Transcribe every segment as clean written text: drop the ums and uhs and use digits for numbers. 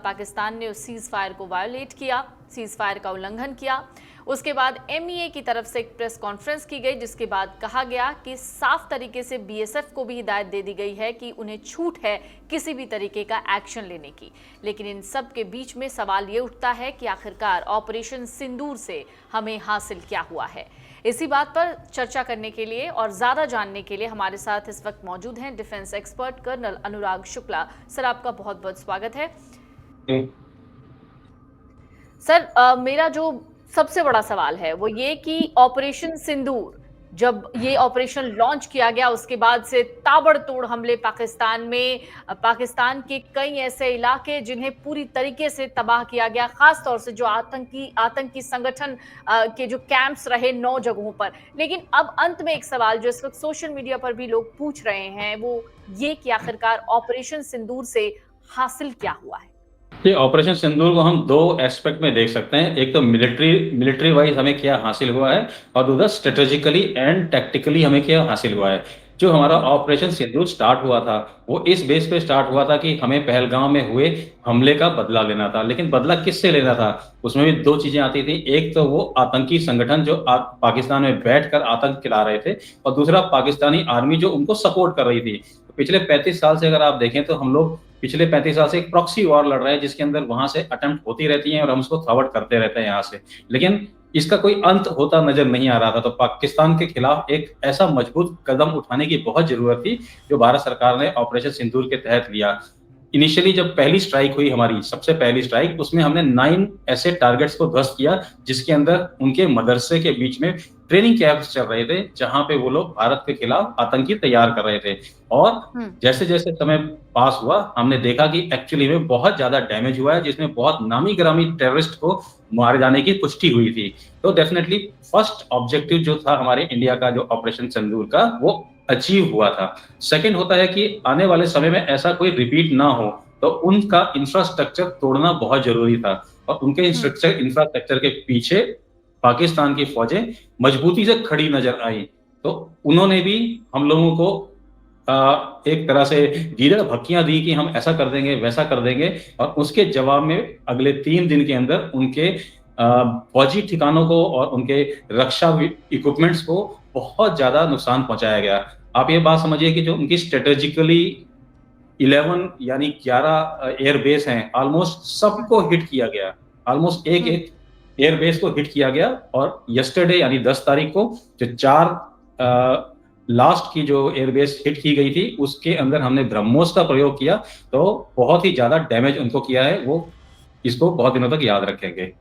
पाकिस्तान ने उस cease fire को वायोलेट किया, सीज फायर का उल्लंघन किया। उसके बाद एमईए की तरफ से एक प्रेस कॉन्फ्रेंस की गई, जिसके बाद कहा गया कि साफ तरीके से बीएसएफ को भी हिदायत दे दी गई है कि उन्हें छूट है किसी भी तरीके का एक्शन लेने की। लेकिन इन सब के बीच में सवाल ये उठता है कि आखिरकार ऑपरेशन सिंदूर से हमें हासिल क्या हुआ है। इसी बात पर चर्चा करने के लिए और ज्यादा जानने के लिए हमारे साथ इस वक्त मौजूद हैं डिफेंस एक्सपर्ट कर्नल अनुराग शुक्ला। सर, आपका बहुत बहुत स्वागत है। सर, मेरा जो सबसे बड़ा सवाल है वो ये कि ऑपरेशन सिंदूर, जब ये ऑपरेशन लॉन्च किया गया उसके बाद से ताबड़तोड़ हमले पाकिस्तान में, पाकिस्तान के कई ऐसे इलाके जिन्हें पूरी तरीके से तबाह किया गया, खास तौर से जो आतंकी संगठन के जो कैंप्स रहे 9 जगहों पर। लेकिन अब अंत में एक सवाल जो इस वक्त सोशल मीडिया पर भी लोग पूछ रहे हैं वो ये कि आखिरकार ऑपरेशन सिंदूर से हासिल क्या हुआ है। ये ऑपरेशन सिंदूर को हम 2 एस्पेक्ट में देख सकते हैं। एक तो मिलिट्री वाइज हमें क्या हासिल हुआ है और दूसरा स्ट्रेटेजिकली एंड टैक्टिकली हमें क्या हासिल हुआ है। जो हमारा ऑपरेशन सिंदूर स्टार्ट हुआ था वो इस बेस पे स्टार्ट हुआ था कि हमें पहलगाम में हुए हमले का बदला लेना था। लेकिन बदला किससे लेना था, उसमें भी 2 चीजें आती थी। एक तो वो आतंकी संगठन जो पाकिस्तान में बैठकर आतंक खिला रहे थे, और दूसरा पाकिस्तानी आर्मी जो उनको सपोर्ट कर रही थी। तो पिछले 35 साल से अगर आप देखें तो हम लोग पिछले 35 साल से एक प्रॉक्सी वॉर लड़ रहे हैं, जिसके अंदर वहां से अटेम्प्ट होती रहती हैं और हम उसको थ्वावर्ट करते रहते हैं यहाँ से। लेकिन इसका कोई अंत होता नजर नहीं आ रहा था। तो पाकिस्तान के खिलाफ एक ऐसा मजबूत कदम उठाने की बहुत जरूरत थी जो भारत सरकार ने ऑपरेशन सिंदूर के तहत लिया। इनिशियली जब पहली स्ट्राइक हुई, हमारी सबसे पहली स्ट्राइक, उसमें हमने 9 ऐसे टारगेट्स को ध्वस्त किया जिसके अंदर उनके मदरसे के बीच में ट्रेनिंग कैंप्स चल रहे थे, जहां पे वो लोग भारत के खिलाफ आतंकी तैयार कर रहे थे। और जैसे जैसे समय पास हुआ हमने देखा कि एक्चुअली में बहुत ज्यादा डैमेज हुआ है, जिसमें बहुत नामी गिरामी टेररिस्ट को मारे जाने की पुष्टि हुई थी। तो डेफिनेटली फर्स्ट ऑब्जेक्टिव जो था हमारे इंडिया का, जो ऑपरेशन सिंदूर का, वो अचीव हुआ था। सेकंड होता है कि आने वाले समय में ऐसा कोई रिपीट ना हो, तो उनका इंफ्रास्ट्रक्चर तोड़ना बहुत जरूरी था। और उनके इंफ्रास्ट्रक्चर के पीछे पाकिस्तान की फौजें मजबूती से खड़ी नजर आई। तो उन्होंने भी हम लोगों को एक तरह से गीदड़ भक्कियां दी कि हम ऐसा कर देंगे वैसा कर देंगे, और उसके जवाब में अगले 3 दिन के अंदर उनके फौजी ठिकानों को और उनके रक्षा इक्विपमेंट्स को बहुत ज्यादा नुकसान पहुंचाया गया। आप ये बात समझिए कि जो उनकी स्ट्रेटेजिकली 11 यानी 11 एयरबेस हैं, ऑलमोस्ट सबको हिट किया गया। ऑलमोस्ट एक एक एयरबेस को हिट किया गया। और यस्टरडे यानी 10 तारीख को जो 4 लास्ट की जो एयरबेस हिट की गई थी, उसके अंदर हमने ब्रह्मोस का प्रयोग किया। तो बहुत ही ज्यादा डैमेज उनको किया है, वो इसको बहुत दिनों तक याद रखेंगे।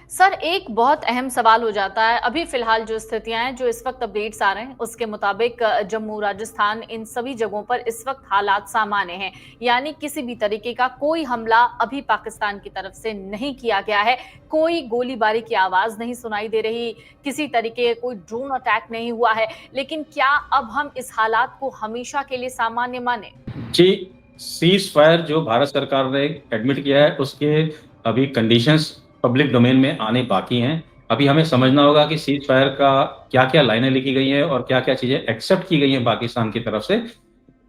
सर, एक बहुत अहम सवाल हो जाता है, अभी फिलहाल जो स्थितियां हैं, जो इस वक्त अपडेट्स आ रहे हैं उसके मुताबिक जम्मू, राजस्थान, इन सभी जगहों पर इस वक्त हालात सामान्य हैं। यानी किसी भी तरीके का कोई हमला अभी पाकिस्तान की तरफ से नहीं किया गया है, कोई गोलीबारी की आवाज नहीं सुनाई दे रही, किसी तरीके कोई ड्रोन अटैक नहीं हुआ है। लेकिन क्या अब हम इस हालात को हमेशा के लिए सामान्य माने? जी, सीज फायर जो भारत सरकार ने एडमिट किया है, उसके अभी कंडीशंस पब्लिक डोमेन में आने बाकी हैं। अभी हमें समझना होगा कि सीज फायर का क्या क्या लाइनें लिखी गई हैं और क्या क्या चीजें एक्सेप्ट की गई हैं पाकिस्तान की तरफ से।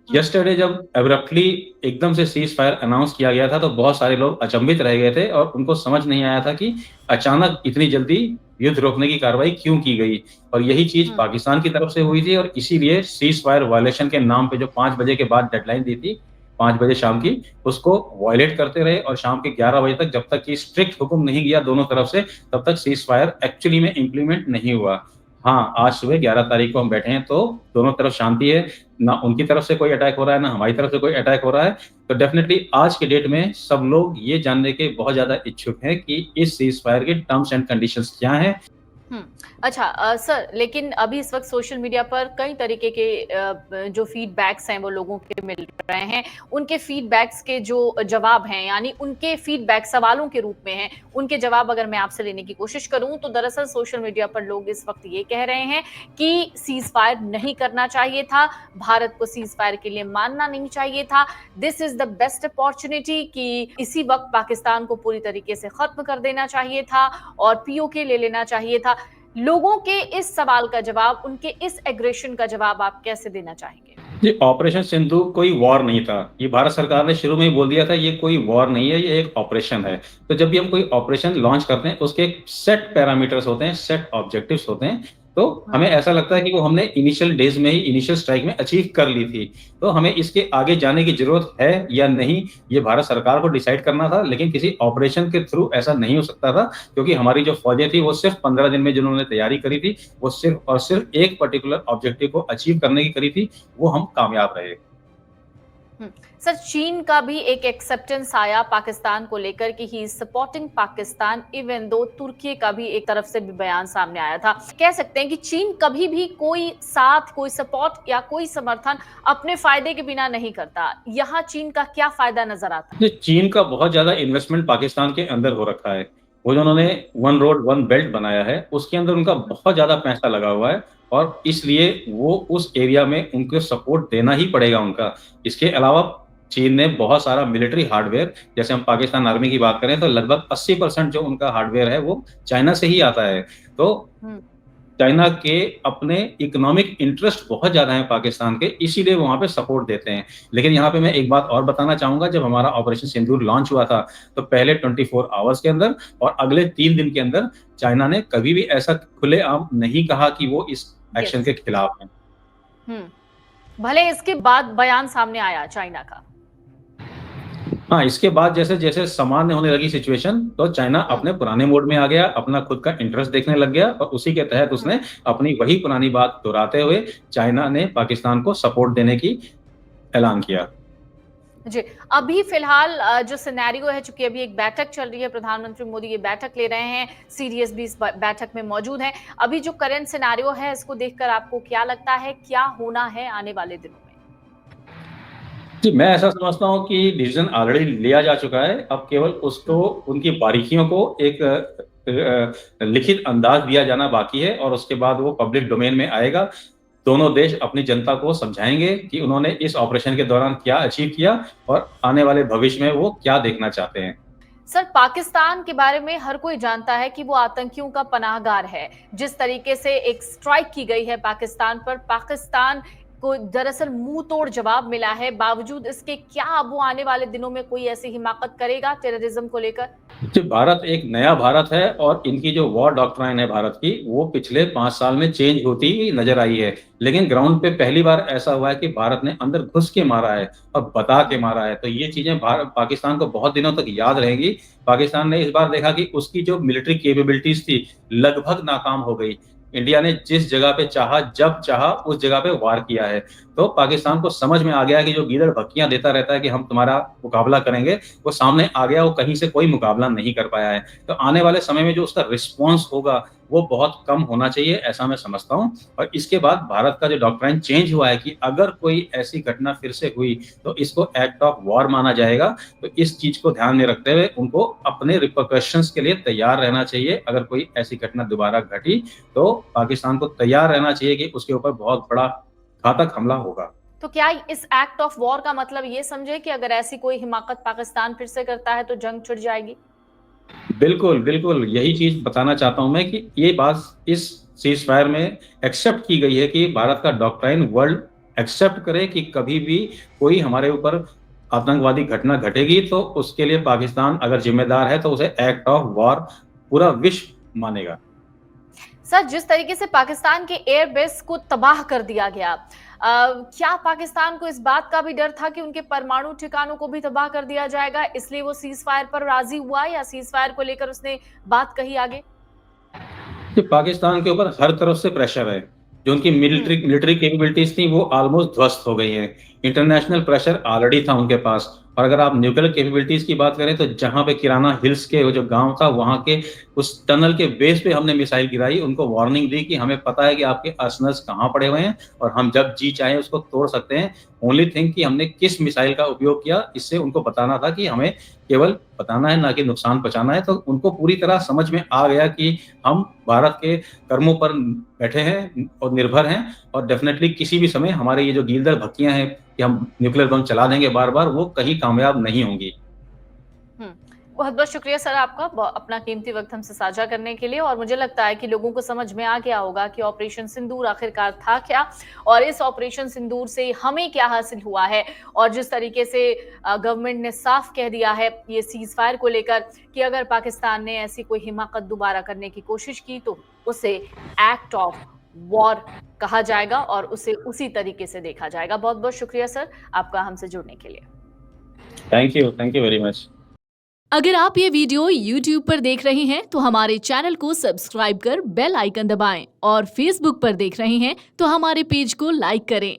यस्टरडे जब एब्रप्टली एकदम से सीज फायर अनाउंस किया गया था, तो बहुत सारे लोग अचंभित रह गए थे और उनको समझ नहीं आया था कि अचानक इतनी जल्दी युद्ध रोकने की कार्रवाई क्यों की गई। और यही चीज पाकिस्तान की तरफ से हुई थी, और इसीलिए सीज फायर वायलेशन के नाम पे जो 5 बजे के बाद डेडलाइन दी थी, 5 बजे शाम की, उसको वायलेट करते रहे। और शाम के 11 बजे तक, जब तक कि स्ट्रिक्ट हुक्म नहीं गया दोनों तरफ से, तब तक सीज फायर एक्चुअली में इम्प्लीमेंट नहीं हुआ। हाँ, आज सुबह 11 तारीख को हम बैठे हैं तो दोनों तरफ शांति है, ना उनकी तरफ से कोई अटैक हो रहा है ना हमारी तरफ से कोई अटैक हो रहा है। तो डेफिनेटली आज के डेट में सब लोग ये जानने के बहुत ज्यादा इच्छुक हैं कि इस सीज फायर के टर्म्स एंड कंडीशंस क्या हैं। अच्छा, सर, लेकिन अभी इस वक्त सोशल मीडिया पर कई तरीके के जो फीडबैक्स हैं वो लोगों के मिल रहे हैं। उनके फीडबैक्स के जो जवाब हैं, यानी उनके फीडबैक सवालों के रूप में हैं, उनके जवाब अगर मैं आपसे लेने की कोशिश करूं तो दरअसल सोशल मीडिया पर लोग इस वक्त ये कह रहे हैं कि सीज फायर नहीं करना चाहिए था, भारत को सीज फायर के लिए मानना नहीं चाहिए था, this is the best opportunity कि इसी वक्त पाकिस्तान को पूरी तरीके से खत्म कर देना चाहिए था और पीओके ले लेना चाहिए था। लोगों के इस सवाल का जवाब, उनके इस एग्रेशन का जवाब आप कैसे देना चाहेंगे? जी, ऑपरेशन सिंदूर कोई वॉर नहीं था। ये भारत सरकार ने शुरू में ही बोल दिया था ये कोई वॉर नहीं है, ये एक ऑपरेशन है। तो जब भी हम कोई ऑपरेशन लॉन्च करते हैं, उसके एक सेट पैरामीटर्स होते हैं, सेट ऑब्जेक्टिव्स होते हैं। तो हमें हम्म। ऐसा लगता है कि वो हमने इनिशियल डेज़ में ही, इनिशियल स्ट्राइक में अचीव कर ली थी। तो हमें इसके आगे जाने की ज़रूरत है या नहीं, ये भारत सरकार को डिसाइड करना था, लेकिन किसी ऑपरेशन के थ्रू ऐसा नहीं हो सकता था, क्योंकि हमारी जो फ़ौजें थी, वो सिर्फ़ 15 दिन में जिन्होंने तैयारी करी थी, वो सिर्फ़ और सिर्फ़ एक पर्टिकुलर ऑब्जेक्टिव को अचीव करने की करी थी, वो हम कामयाब रहे। हम्म। सर, चीन का भी एक एक्सेप्टेंस आया पाकिस्तान को लेकर कि he is supporting Pakistan, even though Turkey का भी एक तरफ से भी बयान सामने आया था। कह सकते हैं कि चीन कभी भी कोई साथ, कोई सपोर्ट या कोई समर्थन अपने फायदे के बिना नहीं करता। यहाँ चीन का क्या फायदा नजर आता है? जी, चीन का बहुत ज़्यादा इन्वेस्टमेंट पाकिस्तान के अंदर हो रखा है। वो जो उन्होंने वन रोड वन बेल्ट बनाया है, उसके अंदर उनका बहुत ज़्यादा पैसा लगा हुआ है और इसलिए वो उस एरिया में उनको सपोर्ट देना ही पड़ेगा उनका। इसके अलावा चीन ने बहुत सारा मिलिट्री हार्डवेयर, जैसे हम पाकिस्तान आर्मी की बात करें तो लगभग 80% जो उनका हार्डवेयर है, वो चाइना से ही आता है। तो हम्म। चाइना के अपने इकोनॉमिक इंटरेस्ट बहुत ज़्यादा हैं पाकिस्तान के, इसीलिए वो वहाँ पे सपोर्ट देते हैं। लेकिन यहाँ पे मैं एक बात और बताना चाहूँगा, जब हमारा ऑपरेशन सिंदूर लॉन्च हुआ था, तो पहले 24 आवर्स के अंदर और अगले 3 दिन के अंदर चाइना ने कभी भी ऐसा खुलेआम नहीं कहा कि वो इस एक्शन यस। के खिलाफ हैं। भले इसके बाद बयान सामने आया चाइना का। हाँ, इसके बाद जैसे-जैसे सामान्य होने लगी सिचुएशन, तो चाइना हम्म। अपने पुराने मोड में आ गया, अपना खुद का इंटरेस्ट देखने लग गया और उसी के तहत हम्म। उसने अपनी वही पुरानी बात दोहराते हुए चाइना ने पाकिस्तान को सपोर्ट देने की ऐलान किया। जी। अभी फिलहाल जो सिनेरियो है, चूंकि अभी एक बैठक चल रही है, प्रधानमंत्री मोदी ये बैठक ले रहे हैं, सीडीएस भी इस बैठक में मौजूद है। अभी जो करंट सिनेरियो है, इसको देखकर आपको क्या लगता है, क्या होना है आने वाले दिनों में? जी, मैं ऐसा समझता हूँ कि डिसीजन ऑलरेडी लिया जा चुका है। अब केवल उसको, हम्म। उनकी बारीकियों को एक लिखित अंदाज दिया जाना बाकी है और उसके बाद वो पब्लिक डोमेन में आएगा। दोनों देश अपनी जनता को समझाएंगे कि उन्होंने इस ऑपरेशन के दौरान क्या अचीव किया और आने वाले भविष्य में वो क्या देखना चाहते हैं। सर, पाकिस्तान के बारे में हर कोई जानता है कि वो आतंकियों का पनाहगार है। जिस तरीके से एक स्ट्राइक की गई है पाकिस्तान पर, पाकिस्तान को दरअसल मुंह तोड़ जवाब मिला है। बावजूद इसके क्या अब वो आने वाले दिनों में कोई ऐसी हिमाकत करेगा टेररिज्म को लेकर? जी, भारत एक नया भारत है और इनकी जो वॉर डॉक्ट्राइन है भारत की, वो पिछले 5 साल में चेंज होती ही नज़र आई है। लेकिन ग्राउंड पे पहली बार ऐसा हुआ है कि भारत ने अंदर घुस के मारा है और बता के मारा है। तो ये चीज़ें पाकिस्तान को बहुत दिनों तक याद रहेंगी। पाकिस्तान ने इस बार देखा कि उसकी जो मिलिट्री कैपेबिलिटीज़ थी, लगभग नाकाम हो गई। इंडिया ने जिस जगह पे चाहा, जब चाहा, उस जगह पे वार किया है। तो पाकिस्तान को समझ में आ गया कि जो गीदड़ भक्कियाँ देता रहता है कि हम तुम्हारा मुकाबला करेंगे, वो सामने आ गया, वो कहीं से कोई मुकाबला नहीं कर पाया है। तो आने वाले समय में जो उसका रिस्पॉन्स होगा, वो बहुत कम होना चाहिए, ऐसा मैं समझता हूँ। और इसके बाद भारत का जो डॉक्ट्राइन चेंज हुआ है कि अगर कोई ऐसी घटना फिर से हुई, तो इसको एक्ट ऑफ वॉर माना जाएगा। तो इस चीज़ को ध्यान में रखते हुए उनको अपने रिपरकशंस के लिए तैयार रहना चाहिए। अगर कोई ऐसी घटना दोबारा घटी, तो पाकिस्तान को तैयार रहना चाहिए कि उसके ऊपर बहुत बड़ा घातक हमला होगा। तो क्या इस एक्ट ऑफ वॉर का मतलब ये समझे कि अगर ऐसी कोई हिमाकत पाकिस्तान फिर से करता है तो जंग छिड़ जाएगी? बिल्कुल, बिल्कुल, यही चीज़ बताना चाहता हूँ मैं कि ये बात इस सीज़फायर में एक्सेप्ट की गई है कि भारत का डॉक्ट्राइन वर्ल्ड एक्सेप्ट करे कि कभी भी कोई हमारे ऊपर आतंकवादी घटना घटेगी, तो उसके लिए पाकिस्तान अगर ज़िम्मेदार है, तो उसे एक्ट ऑफ वॉर पूरा विश्व मानेगा। सर, जिस तरीके से पाकिस्तान के एयरबेस को तबाह कर दिया गया, क्या पाकिस्तान को इस बात का भी डर था कि उनके परमाणु ठिकानों को भी तबाह कर दिया जाएगा, इसलिए वो सीज फायर पर राजी हुआ, या सीज फायर को लेकर उसने बात कही आगे? कि पाकिस्तान के ऊपर हर तरफ से प्रेशर है। जो उनकी हम्म। मिलिट्री मिलिट्री कैपेबिलिटीज़ थी, वो ऑलमोस्ट ध्वस्त हो गई हैं। इंटरनेशनल प्रेशर ऑलरेडी था उनके पास और अगर आप न्यूक्लियर कैपेबिलिटीज़ की बात करें, तो जहाँ पे किराना हिल्स के वो जो गाँव था, वहाँ के उस टनल के बेस पे हमने मिसाइल गिराई, उनको वार्निंग दी कि हमें पता है कि आपके आर्सेनल्स कहाँ पड़े हुए हैं और हम जब जी चाहें उसको तोड़ सकते हैं। ओनली थिंग कि हमने किस मिसाइल का उपयोग किया, इससे उनको बताना था कि हमें केवल बताना है, ना कि नुकसान पहुँचाना है। तो उनको पूरी तरह समझ में आ गया कि हम भारत के कर्मों पर बैठे हैं और निर्भर हैं और डेफ़िनेटली किसी भी समय हमारे ये जो गीलदर भक्कियाँ हैं कि हम न्यूक्लियर बम चला देंगे बार-बार, वो कहीं कामयाब नहीं होंगी। हम्म। बहुत बहुत शुक्रिया सर आपका अपना कीमती वक्त हमसे साझा करने के लिए। और मुझे लगता है कि लोगों को समझ में आ गया होगा कि ऑपरेशन सिंदूर आखिरकार था क्या और इस ऑपरेशन सिंदूर से हमें क्या हासिल हुआ है। और जिस तरीके से गवर्नमेंट ने साफ कह दिया है ये सीज फायर को लेकर कि अगर पाकिस्तान ने ऐसी कोई हिमाकत दोबारा करने की कोशिश की तो उसे एक्ट ऑफ वॉर कहा जाएगा और उसे उसी तरीके से देखा जाएगा। बहुत बहुत शुक्रिया सर आपका हमसे जुड़ने के लिए। Thank you very much. अगर आप ये वीडियो YouTube पर देख रहे हैं तो हमारे चैनल को सब्सक्राइब कर बेल आइकन दबाएं और Facebook पर देख रहे हैं तो हमारे पेज को लाइक करें।